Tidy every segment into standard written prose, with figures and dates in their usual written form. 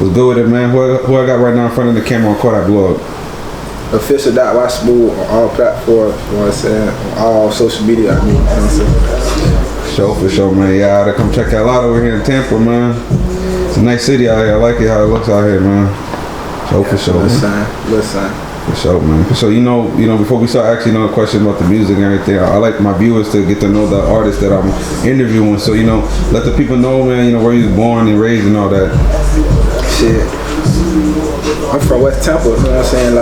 Was good with it, man. Who I got right now in front of the camera on Kodak Blog? Official.Ysmooth on all platforms, you know what I'm saying? On all social media, I mean, you know what I'm saying? For sure, man. Yeah, I gotta come check that out over here in Tampa, man. It's a nice city out here. I like it how it looks out here, man. For sure. Listen. For sure, man. So you know, before we start asking the question about the music and everything, I like my viewers to get to know the artist that I'm interviewing. So let the people know, man. Where you was born and raised and all that. Shit. I'm from West Tampa, you know what I'm saying?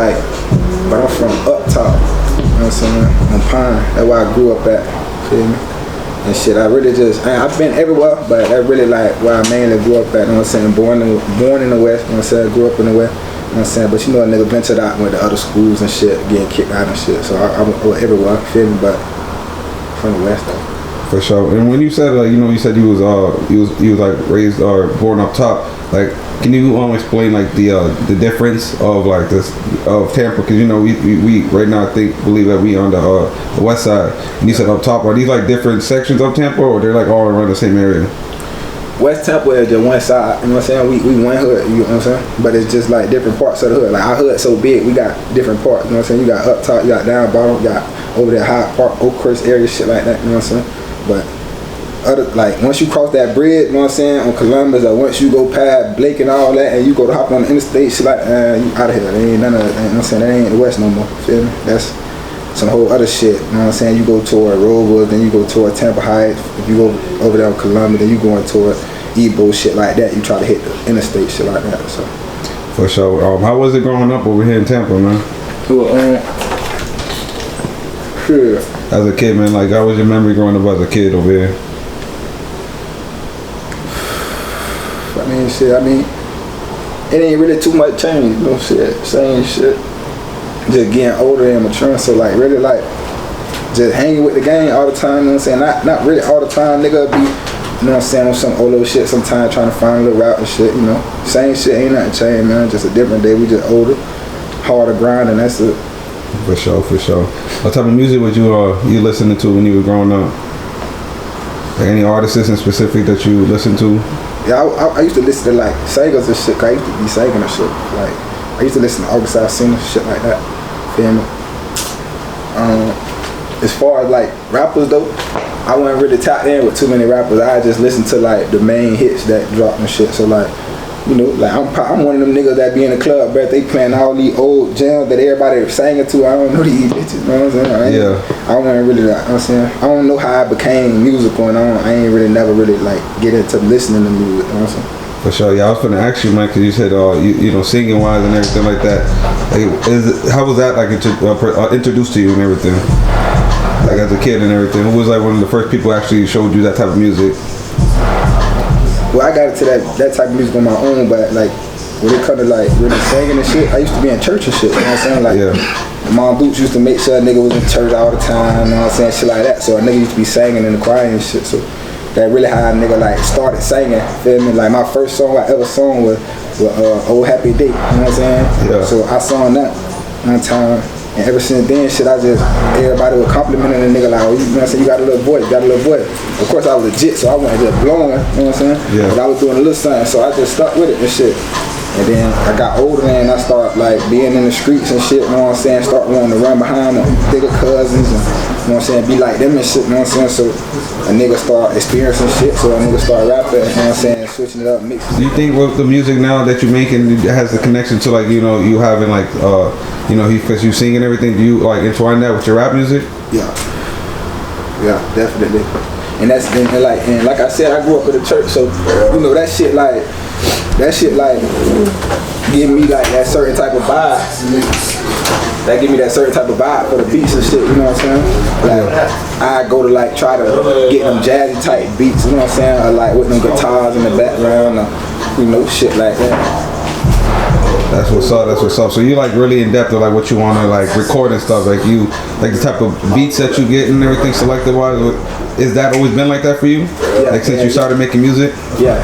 But I'm from up top, you know what I'm saying? On Pine. That's where I grew up at. Feel me? And shit, I really I've been everywhere, but I really where I mainly grew up at, you know what I'm saying? Born in the West, you know what I'm saying? Grew up in the West, you know what I'm saying? But a nigga ventured out and went to other schools and shit, getting kicked out and shit. So I went everywhere, feel me? But from the West though. For sure. And when you said you said you was like raised or born up top, can you explain the difference of this of Tampa? Because we right now believe that we on the west side, and you said up top. Are these different sections of Tampa, or they're all around the same area? West Tampa is just one side, you know what I'm saying? We one hood, you know what I'm saying? But it's just different parts of the hood. Our hood so big, we got different parts, you know what I'm saying? You got up top, you got down bottom, you got over there High Park, Oakhurst area, shit like that, you know what I'm saying? But once you cross that bridge, you know what I'm saying, on Columbus, or once you go past Blake and all that, and you go to hop on the interstate, shit you out of here. There ain't none of that, you know what I'm saying? That ain't the West no more, feel me? That's some whole other shit, you know what I'm saying? You go toward Rosewood, then you go toward Tampa Heights. If you go over there on Columbus, then you going toward Ebo, shit like that. You try to hit the interstate, shit like that, so. For sure. How was it growing up over here in Tampa, man? Sure. As a kid, man, how was your memory growing up as a kid over here? It ain't really too much change, you know, shit, same shit. Just getting older and maturing, so really just hanging with the gang all the time, you know what I'm saying? Not really all the time, nigga, be, you know what I'm saying, on some old little shit sometimes trying to find a little route and shit, you know. Same shit, ain't nothing changed, man, just a different day, we just older, harder grind, and that's it. For sure. What type of music would you listening to when you were growing up? Any artists in specific that you listen to? Yeah, I used to listen to singers and shit, cause I used to be singing and shit. I used to listen to August Alsina, shit like that. Feel me? As far as rappers though, I wasn't really tapped in with too many rappers. I just listened to the main hits that dropped and shit. So I'm one of them niggas that be in the club, but they playing all these old jams that everybody singing to. I don't know these bitches, you know what I'm saying? I wasn't really, you know what I'm saying? I don't know how I became musical, and I ain't really never really get into listening to music, you know what I'm saying? For sure. Yeah, I was gonna ask you, man, because you said singing wise and everything like that. How was that introduced to you and everything? As a kid and everything, who was one of the first people who actually showed you that type of music? Well, I got into that type of music on my own, but when it come to really singing and shit, I used to be in church and shit, you know what I'm saying? Mom Boots used to make sure a nigga was in church all the time, you know what I'm saying, shit like that. So a nigga used to be singing in the choir and shit. So that really how a nigga started singing, feel me? My first song I ever sung was Old Happy Day, you know what I'm saying? Yeah. So I sung that one time. And ever since then, shit, everybody was complimenting the nigga oh, you know what I'm saying, you got a little voice, Of course, I was legit, so I wasn't just blowing, you know what I'm saying? Yeah. But I was doing a little something, so I just stuck with it and shit. And then I got older and I started being in the streets and shit, you know what I'm saying? Start wanting to run behind my bigger cousins and, you know what I'm saying, be like them and shit, you know what I'm saying? So a nigga start experiencing shit, so a nigga start rapping, you know what I'm saying, switching it up, mixing. Do you think with the music now that you're making has the connection to you having because you sing and everything, do you entwine that with your rap music? Yeah, definitely. And that's and like I said, I grew up in the church, so that shit give me that certain type of vibe. That give me that certain type of vibe for the beats and shit, you know what I'm saying? I go to try to get them jazzy type beats, you know what I'm saying? Or with them guitars in the background, or, shit like that. That's what's up. So you really in depth of what you want to record and stuff. The type of beats that you get and everything selected wise. is that always been like that for you? Yeah, like since you started making music? Yeah.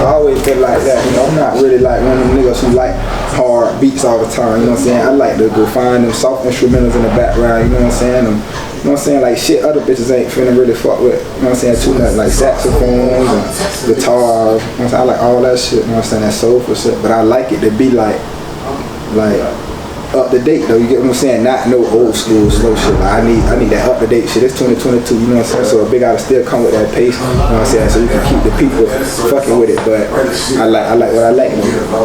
I always been like that. You know, I'm not really like one of them niggas who like hard beats all the time. You know what I'm saying? I like to go find them soft instrumentals in the background. You know what I'm saying? You know what I'm saying? Like shit other bitches ain't finna really fuck with. You know what I'm saying? Too much like saxophones and guitars. You know what I'm saying? I like all that shit. You know what I'm saying? That soulful shit. But I like it to be like up to date though. You get what I'm saying? Not no old school slow shit. Like I need that up to date shit. It's 2022. You know what I'm saying? So a big artist still come with that pace. You know what I'm saying? So you can keep the people fucking with it. But I like what I like.